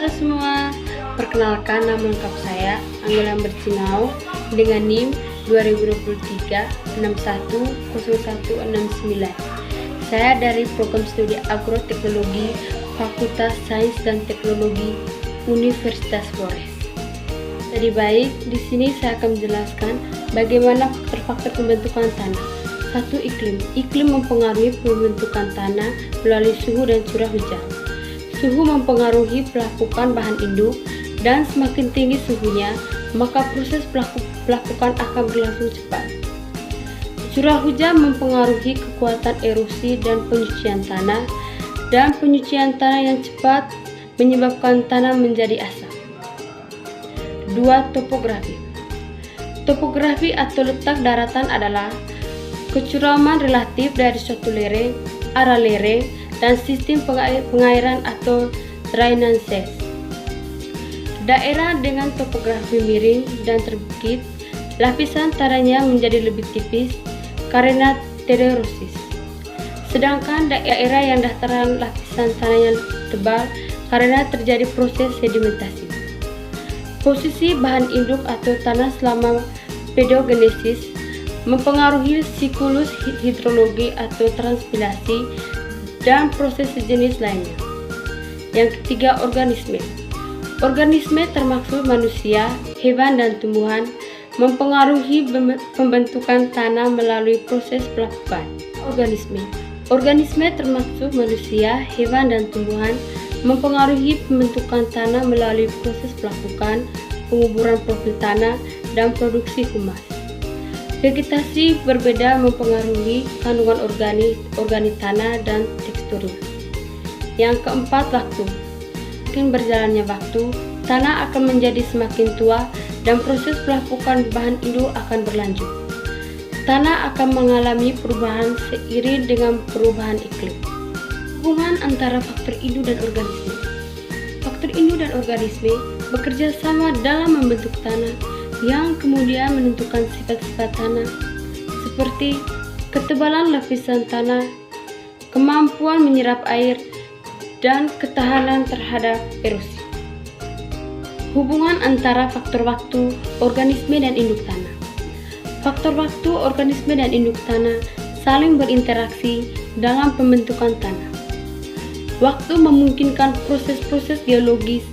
Halo semua, perkenalkan nama lengkap saya Anggela Bercinau dengan NIM 2023 610169. Saya dari Program Studi Agroteknologi Fakultas Sains dan Teknologi Universitas Flores. Jadi baik, di sini saya akan menjelaskan bagaimana faktor-faktor pembentukan tanah. 1. Iklim. Iklim mempengaruhi pembentukan tanah melalui suhu dan curah hujan. Suhu mempengaruhi pelapukan bahan induk, dan semakin tinggi suhunya, maka proses pelapukan akan berlangsung cepat. Curah hujan mempengaruhi kekuatan erosi dan penyucian tanah, dan penyucian tanah yang cepat menyebabkan tanah menjadi asam. 2. Topografi. Topografi atau letak daratan adalah kecuraman relatif dari suatu lereng, arah lereng, dan sistem pengairan atau drainase. Daerah dengan topografi miring dan terbukit, lapisan tanahnya menjadi lebih tipis karena tererosis. Sedangkan daerah yang dataran lapisan tanahnya tebal karena terjadi proses sedimentasi. Posisi bahan induk atau tanah selama pedogenesis mempengaruhi siklus hidrologi atau transpirasi dan proses sejenis lainnya. Yang ketiga, organisme. Organisme termasuk manusia, hewan, dan tumbuhan mempengaruhi pembentukan tanah melalui proses pelapukan. Organisme termasuk manusia, hewan, dan tumbuhan mempengaruhi pembentukan tanah melalui proses pelapukan, penguburan profil tanah, dan produksi humas. Vegetasi berbeda mempengaruhi kandungan organik tanah dan teksturnya. Yang keempat, waktu. Semakin berjalannya waktu, tanah akan menjadi semakin tua dan proses pelapukan bahan induk akan berlanjut. Tanah akan mengalami perubahan seiring dengan perubahan iklim. Hubungan antara faktor induk dan organisme. Faktor induk dan organisme bekerja sama dalam membentuk tanah yang kemudian menentukan sifat-sifat tanah seperti ketebalan lapisan tanah, kemampuan menyerap air, dan ketahanan terhadap erosi. Hubungan antara faktor waktu, organisme, dan induk tanah. Faktor waktu, organisme, dan induk tanah saling berinteraksi dalam pembentukan tanah. Waktu memungkinkan proses-proses geologis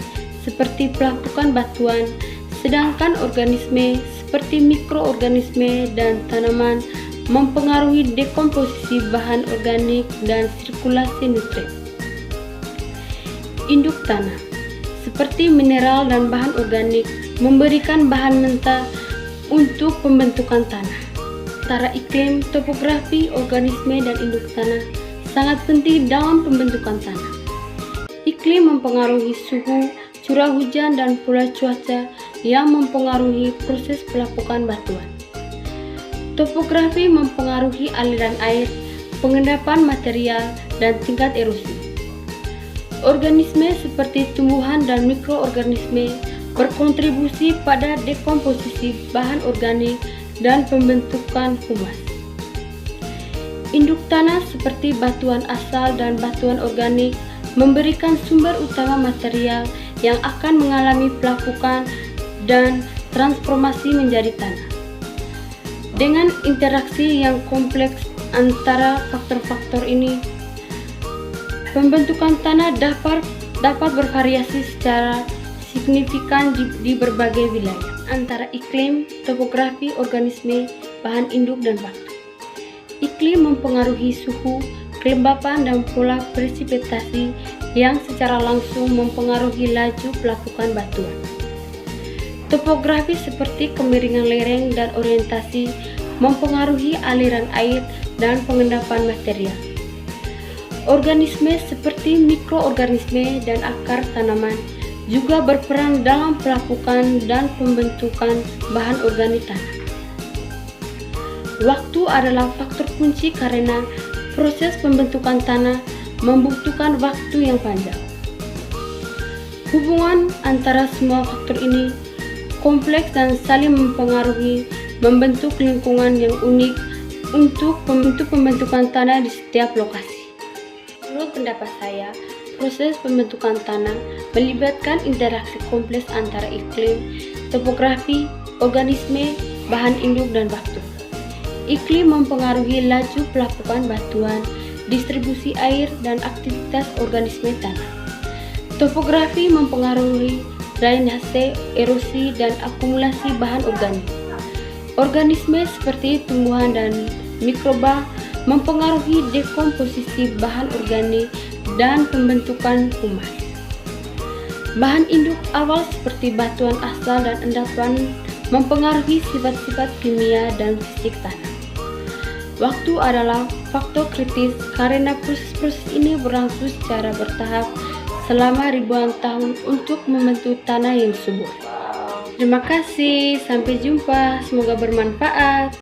seperti pelapukan batuan, sedangkan organisme seperti mikroorganisme dan tanaman mempengaruhi dekomposisi bahan organik dan sirkulasi nutrien. Induk tanah seperti mineral dan bahan organik memberikan bahan mentah untuk pembentukan tanah. Antara iklim, topografi, organisme, dan induk tanah sangat penting dalam pembentukan tanah. Iklim mempengaruhi suhu, curah hujan, dan pola cuaca yang mempengaruhi proses pelapukan batuan. Topografi mempengaruhi aliran air, pengendapan material, dan tingkat erosi. Organisme seperti tumbuhan dan mikroorganisme berkontribusi pada dekomposisi bahan organik dan pembentukan humas. Induk tanah seperti batuan asal dan batuan organik memberikan sumber utama material yang akan mengalami pelapukan dan transformasi menjadi tanah. Dengan interaksi yang kompleks antara faktor-faktor ini, pembentukan tanah dapat bervariasi secara signifikan di berbagai wilayah antara iklim, topografi, organisme, bahan induk, dan waktu. Iklim mempengaruhi suhu, kelembapan, dan pola presipitasi yang secara langsung mempengaruhi laju pelapukan batuan. Topografi seperti kemiringan lereng dan orientasi mempengaruhi aliran air dan pengendapan material. Organisme seperti mikroorganisme dan akar tanaman juga berperan dalam pelapukan dan pembentukan bahan organik tanah. Waktu adalah faktor kunci karena proses pembentukan tanah membutuhkan waktu yang panjang. Hubungan antara semua faktor ini kompleks dan saling mempengaruhi, membentuk lingkungan yang unik untuk pembentukan tanah di setiap lokasi. Menurut pendapat saya, proses pembentukan tanah melibatkan interaksi kompleks antara iklim, topografi, organisme, bahan induk, dan waktu. Iklim mempengaruhi laju pelapukan batuan, distribusi air, dan aktivitas organisme tanah. Topografi mempengaruhi drainase, erosi, dan akumulasi bahan organik. Organisme seperti tumbuhan dan mikroba mempengaruhi dekomposisi bahan organik dan pembentukan humas. Bahan induk awal seperti batuan asal dan endapan mempengaruhi sifat-sifat kimia dan fisik tanah. Waktu adalah faktor kritis karena proses-proses ini berlangsung secara bertahap selama ribuan tahun untuk membentuk tanah yang subur. Terima kasih, sampai jumpa, semoga bermanfaat.